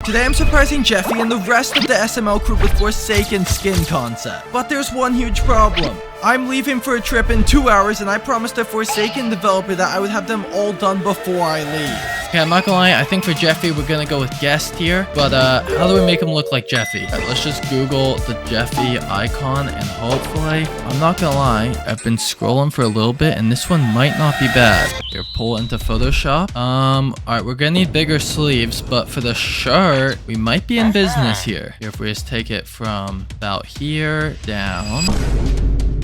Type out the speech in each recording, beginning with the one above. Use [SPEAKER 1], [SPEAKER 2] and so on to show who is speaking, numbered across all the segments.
[SPEAKER 1] Today I'm surprising Jeffy and the rest of the SML crew with Forsaken skin concept. But there's one huge problem. I'm leaving for a trip in 2 hours, and I promised a Forsaken developer that I would have them all done before I leave.
[SPEAKER 2] Okay, I'm not gonna lie, I think for Jeffy, we're gonna go with guest here. But how do we make him look like Jeffy? All right, let's just Google the Jeffy icon, and hopefully, I'm not gonna lie, I've been scrolling for a little bit, and this one might not be bad. Here, pull into Photoshop. All right, we're gonna need bigger sleeves, but for the shirt, we might be in business here. Here, if we just take it from about here down.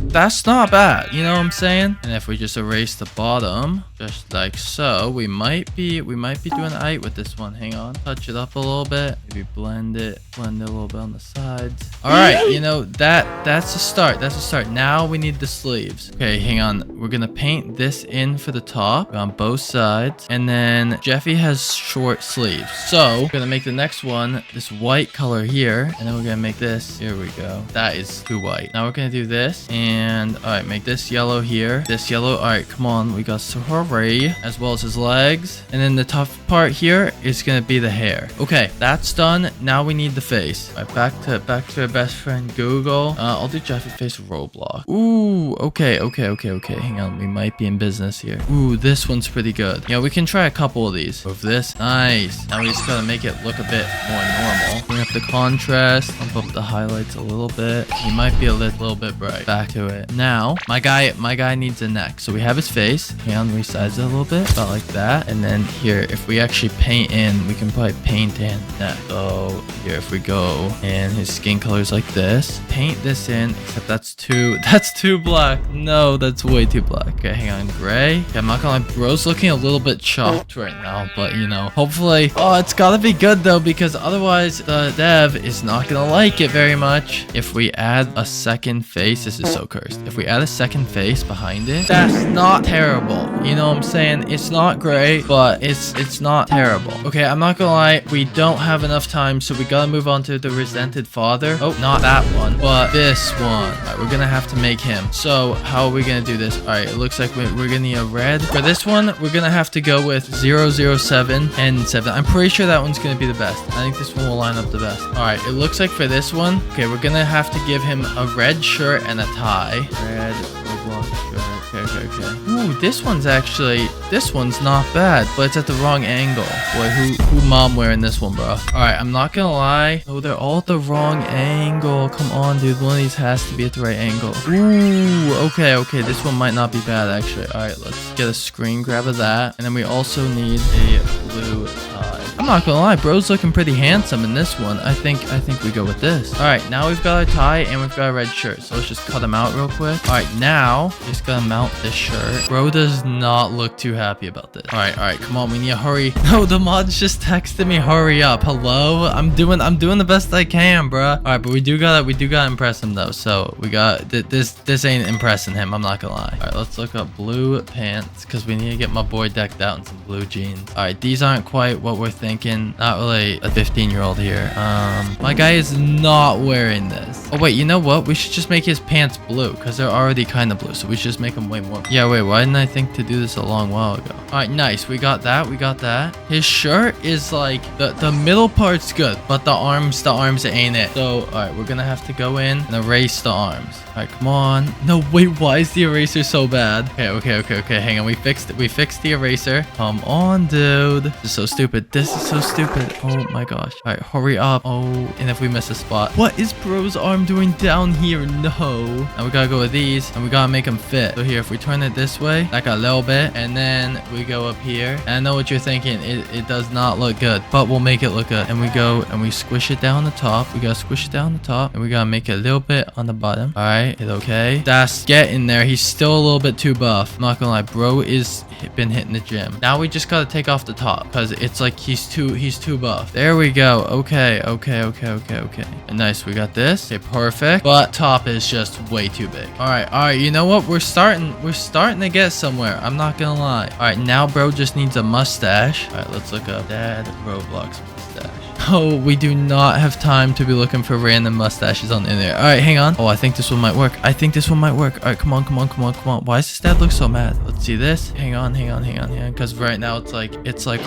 [SPEAKER 2] That's not bad, you know what I'm saying? And if we just erase the bottom, just like so, we might be doing alright with this one. Hang on, touch it up a little bit, maybe blend it a little bit on the sides. All right, you know, that's a start. Now we need the sleeves. Okay, hang on, we're gonna paint this in for the top on both sides, and then Jeffy has short sleeves, so we're gonna make the next one this white color here, and then we're gonna make this, here we go, that is too white. Now we're gonna do this, and all right, make this yellow here, this yellow. All right, come on, we got Hurry, as well as his legs, and then the tough part here is gonna be the hair. Okay, that's done. Now we need the face. All right, back to our best friend Google. I'll do Jeffy face Roblox. Ooh, okay. Hang on, we might be in business here. Ooh, this one's pretty good. Yeah, we can try a couple of these. Move this, nice. Now we just gotta make it look a bit more normal. Bring up the contrast, bump up the highlights a little bit. He might be a little bit bright. Back to it. Now, my guy needs a neck. So we have his face. Hang on, resize it a little bit, about like that. And then here, if we actually paint in, we can probably paint in neck. So here, if we go, and his skin color is like this, paint this in, except that's too black. No, that's way too black. Okay, hang on, gray. Okay, I'm not gonna lie, bro's looking a little bit chopped right now, but you know, hopefully, oh, it's gotta be good though, because otherwise the dev is not gonna like it very much. If we add a second face, this is so cursed. If we add a second face behind it, that's not terrible. You know what I'm saying? It's not great, but it's not terrible. Okay, I'm not gonna lie, we don't have enough time, so we gotta move on to the resented father. Oh, not that one, but this one. All right, we're gonna have to make him. So how are we gonna do this? All right, it looks like we're gonna need a red. For this one, we're gonna have to go with 007 and 7. I'm pretty sure that one's gonna be the best. I think this one will line up the best. All right, it looks like for this one, okay, we're gonna have to give him a red shirt and a tie. Red Roblox shirt. Okay. Ooh, this one's not bad, but it's at the wrong angle. Boy, who mom wearing this one, bro? All right, I'm not gonna lie. Oh, they're all at the wrong angle. Come on, dude. One of these has to be at the right angle. Ooh, okay. This one might not be bad, actually. All right, let's get a screen grab of that. And then we also need a blue tie. I'm not gonna lie, bro's looking pretty handsome in this one. I think we go with this. All right, now we've got a tie and we've got a red shirt. So let's just cut them out real quick. All right, now just gotta mount this shirt. Bro does not look too happy about this. All right, come on, we need to hurry. No, the mods just texted me, hurry up. Hello, I'm doing the best I can, bro. All right, but we do gotta impress him though. So we got this ain't impressing him. I'm not gonna lie. All right, let's look up blue pants because we need to get my boy decked out in some blue jeans. All right, these aren't quite what we're thinking. Not really a 15-year-old here. My guy is not wearing this. Oh wait, you know what? We should just make his pants blue because they're already kind of blue. So we should just make them way more. Yeah, wait, why didn't I think to do this a long while ago? All right, nice. We got that. His shirt is like the middle part's good, but the arms ain't it. So all right, we're gonna have to go in and erase the arms. All right, come on. No, wait, why is the eraser so bad? Okay. Hang on, we fixed the eraser. Come on, dude. This is so stupid. Oh my gosh. All right, hurry up. Oh, and if we miss a spot, what is bro's arm doing down here? No. Now we gotta go with these, and we gotta make them fit. So here, if we turn it this way, like a little bit, and then we go up here. And I know what you're thinking. It does not look good, but we'll make it look good. And we go and we squish it down the top. We gotta squish it down the top, and we gotta make it a little bit on the bottom. All right. Hit okay. That's getting there. He's still a little bit too buff. I'm not gonna lie, bro is been hitting the gym. Now we just gotta take off the top because it's like he's too buff. There we go. Okay. And nice, we got this. Okay, perfect. But top is just way too big. All right. You know what? We're starting to get somewhere. I'm not gonna lie. All right, now bro just needs a mustache. All right, let's look up dad Roblox mustache. Oh, we do not have time to be looking for random mustaches on the internet. All right, hang on. Oh, I think this one might work. I think this one might work. All right, come on, come on, come on, come on. Why does this dad look so mad? Let's see this. Hang on, hang on, hang on, hang on. Because right now it's like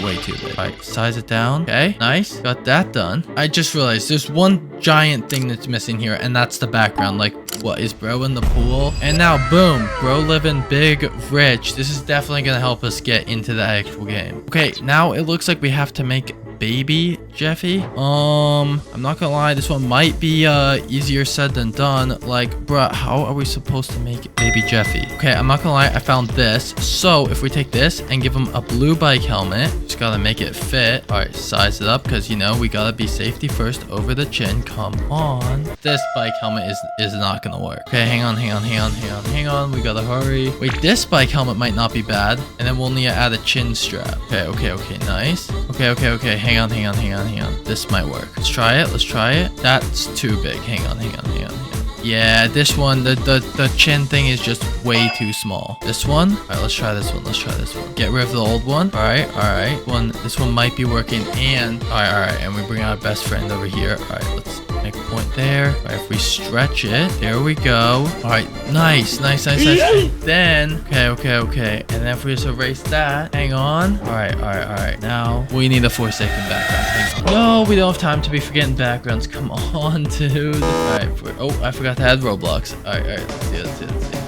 [SPEAKER 2] way too big. All right, size it down. Okay, nice. Got that done. I just realized there's one giant thing that's missing here, and that's the background. Like, what is bro in the pool? And now, boom, bro living big, rich. This is definitely gonna help us get into the actual game. Okay, now it looks like we have to make baby Jeffy. I'm not gonna lie, this one might be easier said than done. Like, bruh, how are we supposed to make baby Jeffy? Okay, I'm not gonna lie, I found this. So if we take this and give him a blue bike helmet, just gotta make it fit. All right, size it up, because you know we gotta be safety first over the chin. Come on. This bike helmet is not gonna work. Okay, hang on, hang on, hang on, hang on, hang on. We gotta hurry. Wait, this bike helmet might not be bad, and then we'll need to add a chin strap. Okay, okay, okay, nice. Okay, okay, okay. Hang on, hang on, hang on, hang on. This might work. Let's try it. Let's try it. That's too big. Hang on, hang on, hang on, hang on. Yeah, this one, the chin thing is just way too small. This one. All right, let's try this one. Let's try this one. Get rid of the old one. All right, all right. This one might be working. And all right. And we bring our best friend over here. All right, let's make a point there. All right, if we stretch it, there we go. All right, nice, nice, nice, nice. And then, okay. And then if we just erase that, hang on. All right. Now we need a Forsaken background. Hang on. No, we don't have time to be forgetting backgrounds. Come on, dude. All right. Oh, I forgot to add Roblox. All right. Let's see.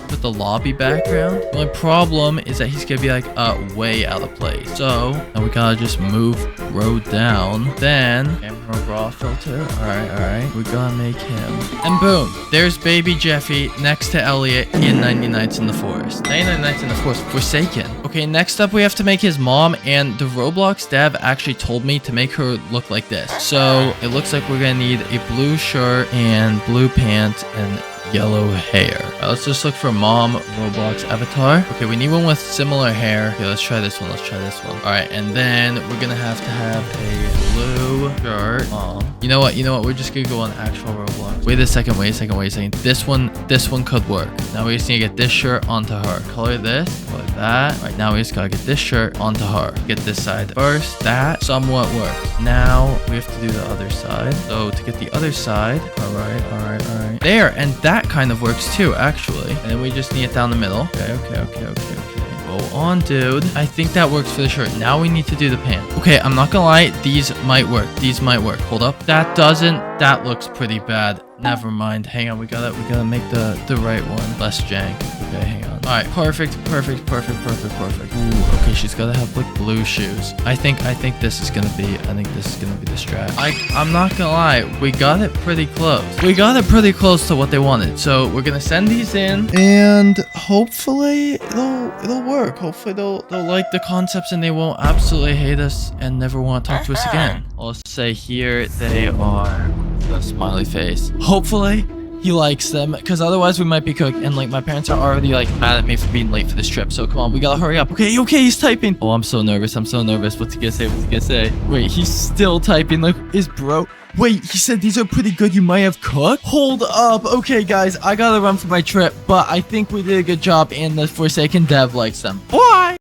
[SPEAKER 2] Put the lobby background. The only problem is that he's gonna be like way out of place. So now we gotta just move road down. Then camera raw filter. All right. We gotta make him. And boom, there's baby Jeffy next to Elliot in 90 Nights in the Forest. 99 Nights in the Forest. Forsaken. Okay, next up we have to make his mom, and the Roblox dev actually told me to make her look like this. So it looks like we're gonna need a blue shirt and blue pants and yellow hair. Let's just look for mom Roblox avatar. Okay, we need one with similar hair. Okay, let's try this one. All right, and then we're gonna have to have a blue shirt. You know what? We're just gonna go on actual Roblox. Wait a second. This one could work. Now we just need to get this shirt onto her. Color this, color that. All right, now we just gotta get this shirt onto her. Get this side first. That somewhat worked. Now we have to do the other side. So to get the other side, all right. There, and that kind of works too, actually. And then we just need it down the middle. Okay. Go on, dude. I think that works for the shirt. Now we need to do the pants. Okay, I'm not gonna lie. These might work. Hold up. That doesn't. That looks pretty bad. Never mind. Hang on. We gotta make the right one. Less jank. Okay, hang on. All right. Perfect. Ooh, okay, she's gotta have like blue shoes. I think this is gonna be the strap. I'm not gonna lie. We got it pretty close. To what they wanted. So we're gonna send these in, and hopefully it'll work. Hopefully they'll like the concepts, and they won't absolutely hate us and never want to talk to us again. I'll say here they are. The smiley face. Hopefully he likes them, because otherwise we might be cooked. And like, my parents are already like mad at me for being late for this trip, so come on, we gotta hurry up. Okay, he's typing. Oh, I'm so nervous. What's he gonna say? Wait, he's still typing. Like, wait, he said these are pretty good. You might have cooked. Hold up. Okay, guys, I gotta run for my trip, but I think we did a good job, and the Forsaken dev likes them. Bye.